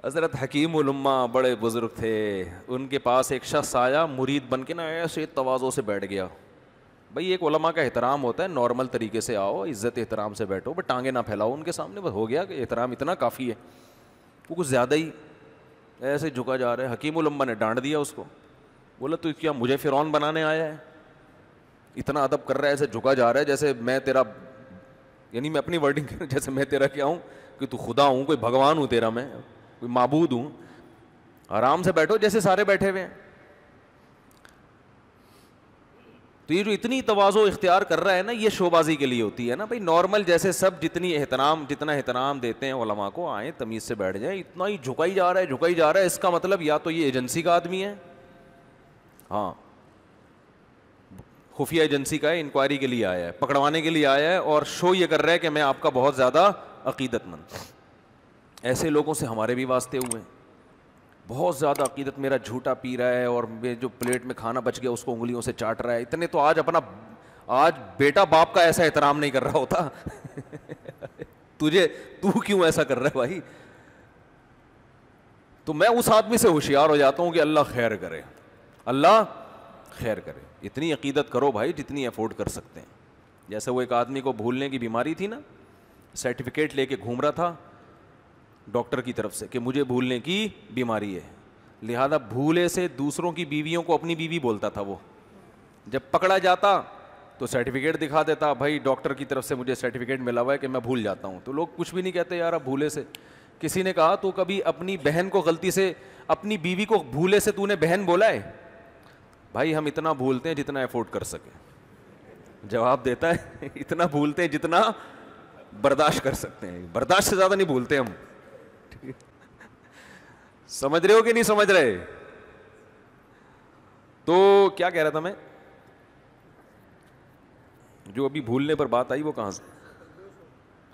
حضرت حکیم الامہ بڑے بزرگ تھے, ان کے پاس ایک شخص آیا مرید بن کے نا, ایسے تواضع سے بیٹھ گیا. بھائی ایک علماء کا احترام ہوتا ہے, نارمل طریقے سے آؤ, عزت احترام سے بیٹھو, بس ٹانگیں نہ پھیلاؤ ان کے سامنے, بس ہو گیا کہ احترام اتنا کافی ہے. وہ کچھ زیادہ ہی ایسے جھکا جا رہا ہے. حکیم الامہ نے ڈانٹ دیا اس کو, بولا تو کیا مجھے فرعون بنانے آیا ہے؟ اتنا ادب کر رہا ہے, ایسے جھکا جا رہا ہے جیسے میں تیرا, یعنی میں اپنی ورڈنگ جیسے میں تیرا کیا ہوں, کہ تو خدا ہوں, کوئی بھگوان ہوں تیرا, میں کوئی معبود ہوں. آرام سے بیٹھو جیسے سارے بیٹھے ہوئے ہیں. تو یہ جو اتنی تواضع اختیار کر رہا ہے نا, یہ شو بازی کے لیے ہوتی ہے نا. بھائی نارمل جیسے سب جتنا احترام دیتے ہیں علماء کو, آئیں تمیز سے بیٹھ جائیں. اتنا ہی جھکائی جا رہا ہے, اس کا مطلب یا تو یہ ایجنسی کا آدمی ہے, ہاں خفیہ ایجنسی کا ہے, انکوائری کے لیے آیا ہے, پکڑوانے کے لیے آیا ہے, اور شو یہ کر رہا ہے کہ میں آپ کا بہت زیادہ عقیدت مند. ایسے لوگوں سے ہمارے بھی واسطے ہوئے. بہت زیادہ عقیدت, میرا جھوٹا پی رہا ہے, اور جو پلیٹ میں کھانا بچ گیا اس کو انگلیوں سے چاٹ رہا ہے. اتنے تو آج بیٹا باپ کا ایسا احترام نہیں کر رہا ہوتا. تو کیوں ایسا کر رہا ہے بھائی؟ تو میں اس آدمی سے ہوشیار ہو جاتا ہوں کہ اللہ خیر کرے, اللہ خیر کرے. اتنی عقیدت کرو بھائی جتنی افورڈ کر سکتے ہیں. جیسے وہ ایک آدمی کو بھولنے کی بیماری تھی نا, سرٹیفکیٹ لے کے گھوم رہا تھا ڈاکٹر کی طرف سے کہ مجھے بھولنے کی بیماری ہے, لہذا بھولے سے دوسروں کی بیویوں کو اپنی بیوی بولتا تھا. وہ جب پکڑا جاتا تو سرٹیفکیٹ دکھا دیتا, بھائی ڈاکٹر کی طرف سے مجھے سرٹیفکیٹ ملا ہوا ہے کہ میں بھول جاتا ہوں. تو لوگ کچھ بھی نہیں کہتے یار اب بھولے سے. کسی نے کہا تو کبھی اپنی بہن کو غلطی سے, اپنی بیوی کو بھولے سے تو نے بہن بولا ہے؟ بھائی ہم اتنا بھولتے ہیں جتنا افورڈ کر سکیں. جواب دیتا ہے اتنا بھولتے ہیں جتنا برداشت کر سکتے ہیں, برداشت سے زیادہ نہیں بھولتے ہم. سمجھ رہے ہو کہ نہیں سمجھ رہے؟ تو کیا کہہ رہا تھا میں, جو ابھی بھولنے پر بات آئی وہ کہاں سے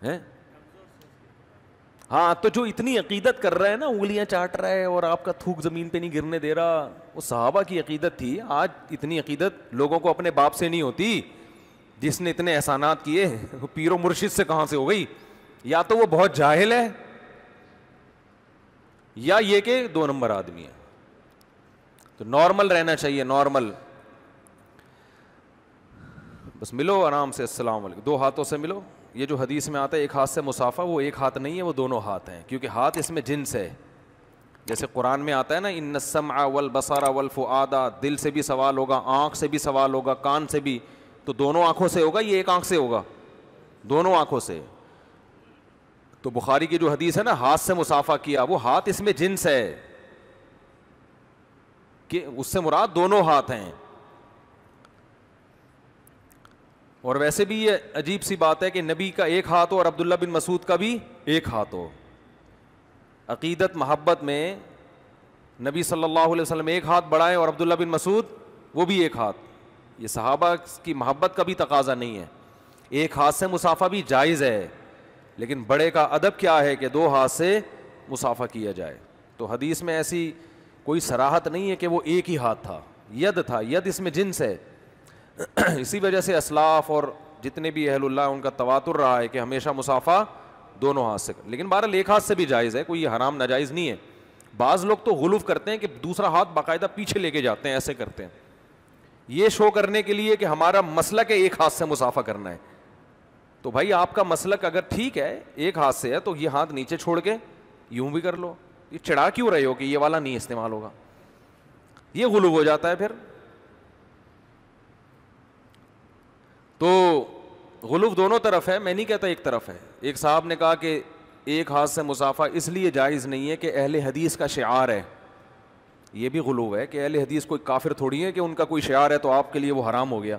ہے؟ ہاں, تو جو اتنی عقیدت کر رہا ہے نا, انگلیاں چاٹ رہا ہے اور آپ کا تھوک زمین پہ نہیں گرنے دے رہا, وہ صحابہ کی عقیدت تھی. آج اتنی عقیدت لوگوں کو اپنے باپ سے نہیں ہوتی جس نے اتنے احسانات کیے. وہ پیر و مرشد سے کہاں سے ہو گئی؟ یا تو وہ بہت جاہل ہے, یا یہ کہ 2 نمبر آدمی ہے. تو نارمل رہنا چاہیے, نارمل. بس ملو آرام سے, السلام علیکم, 2 ہاتھوں سے ملو. یہ جو حدیث میں آتا ہے ایک ہاتھ سے مصافحہ, وہ ایک ہاتھ نہیں ہے, وہ دونوں ہاتھ ہیں, کیونکہ ہاتھ اس میں جنس ہے. جیسے قرآن میں آتا ہے نا, ان السمع والبصر والفؤاد, دل سے بھی سوال ہوگا, آنکھ سے بھی سوال ہوگا, کان سے بھی. تو دونوں آنکھوں سے ہوگا, یہ ایک آنکھ سے ہوگا؟ دونوں آنکھوں سے. تو بخاری کی جو حدیث ہے نا, ہاتھ سے مصافحہ کیا, وہ ہاتھ اس میں جنس ہے کہ اس سے مراد دونوں ہاتھ ہیں. اور ویسے بھی یہ عجیب سی بات ہے کہ نبی کا ایک ہاتھ ہو اور عبداللہ بن مسعود کا بھی ایک ہاتھ ہو. عقیدت محبت میں نبی صلی اللہ علیہ وسلم ایک ہاتھ بڑھائیں اور عبداللہ بن مسعود وہ بھی ایک ہاتھ. یہ صحابہ کی محبت کا بھی تقاضا نہیں ہے. ایک ہاتھ سے مصافحہ بھی جائز ہے, لیکن بڑے کا ادب کیا ہے کہ 2 ہاتھ سے مصافحہ کیا جائے. تو حدیث میں ایسی کوئی صراحت نہیں ہے کہ وہ ایک ہی ہاتھ تھا, ید تھا, ید اس میں جنس ہے. اسی وجہ سے اسلاف اور جتنے بھی اہل اللہ ان کا تواتر رہا ہے کہ ہمیشہ مصافحہ دونوں ہاتھ سے, لیکن بہرحال ایک ہاتھ سے بھی جائز ہے, کوئی حرام ناجائز نہیں ہے. بعض لوگ تو غلو کرتے ہیں کہ دوسرا ہاتھ باقاعدہ پیچھے لے کے جاتے ہیں, ایسے کرتے ہیں, یہ شو کرنے کے لیے کہ ہمارا مسلک ہے ایک ہاتھ سے مصافحہ کرنا ہے. تو بھائی آپ کا مسلک اگر ٹھیک ہے ایک ہاتھ سے ہے تو یہ ہاتھ نیچے چھوڑ کے یوں بھی کر لو. یہ چڑھا کیوں رہے ہو کہ یہ والا نہیں استعمال ہوگا؟ یہ غلو ہو جاتا ہے پھر. تو غلو دونوں طرف ہے, میں نہیں کہتا ایک طرف ہے. ایک صاحب نے کہا کہ ایک ہاتھ سے مصافحہ اس لیے جائز نہیں ہے کہ اہل حدیث کا شعار ہے. یہ بھی غلو ہے کہ اہل حدیث کوئی کافر تھوڑی ہے کہ ان کا کوئی شعار ہے تو آپ کے لیے وہ حرام ہو گیا.